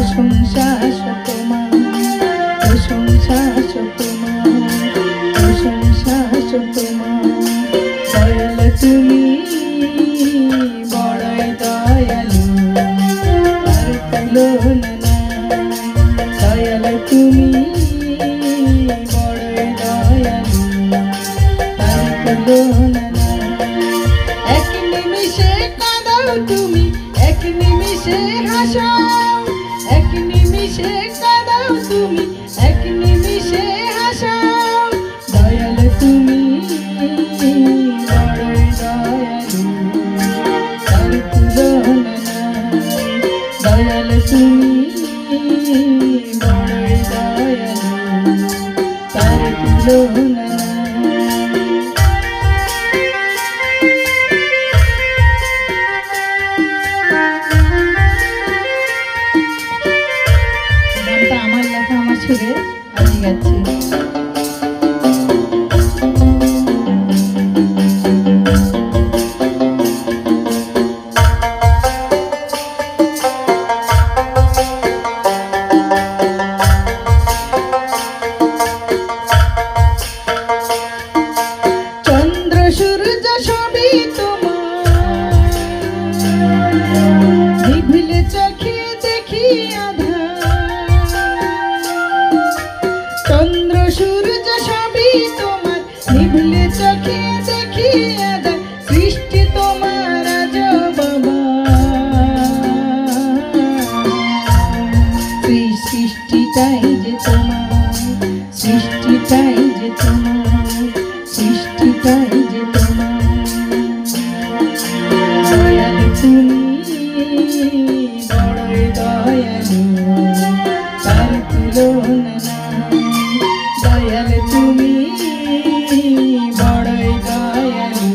প্রশংসা তোমার, প্রশংসা তোমার, প্রশংসা তোমার। দয়াল তুমি বড়ই দয়ালু, আর তুলনা নাই। দয়াল তুমি বড়ই দয়ালু, আর তুলনা নাই। এক নিমিষে কাঁদাও তুমি, এক নিমিষে হাসাও, এক নিমিষে কাঁদাও তুমি, এক নিমিষে হাসাও। দয়াল তুমি বড়ই দয়ালু, তার তুলনা নাই। দয়াল তুমি বড়ই দয়ালু, তার তুলনা নাই। আমার লেখা আমার সুরে আমি গাচ্ছি। চন্দ্র সূর্য সবই তোমার, নিভিলে চোখে দেখি আধার। চন্দ্র সূর্য সবই তোমার, নিভিলে চোখে দেখি আধার। সৃষ্টি তোমার আজব সেই সৃষ্টিটাই যে তোমার, সৃষ্টিটাই যে তোমার, সৃষ্টিটাই যে তোমার। দয়াল তুমি বড়ই দয়ালু, তার তুলনা নাই। দয়াল তুমি বড়ই দয়ালু,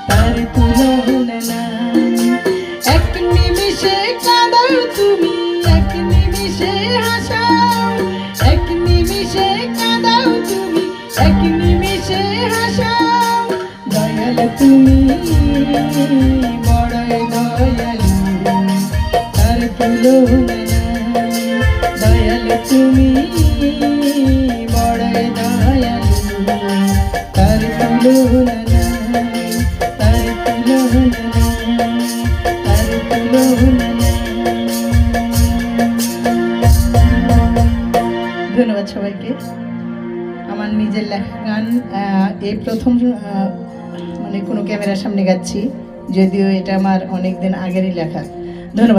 তার তুলনা নাই। এক নিমিষে কাঁদাও তুমি, এক নিমিষে হাসাও, এক নিমিষে কাঁদাও তুমি, এক নিমিষে হাসাও। দয়াল তুমি বড়ই দয়ালু, তার তুলনা নাই। দয়াল তুমি বড়ই দয়ালু, তার তুলনা নাই, তার তুলনা নাই, তার তুলনা নাই। ধন্যবাদ সবাইকে। আমার নিজের লেখা গান এই প্রথম মানে কোনো ক্যামেরার সামনে গাচ্ছি, যদিও এটা আমার অনেক দিন আগেরই লেখা। ধন্যবাদ।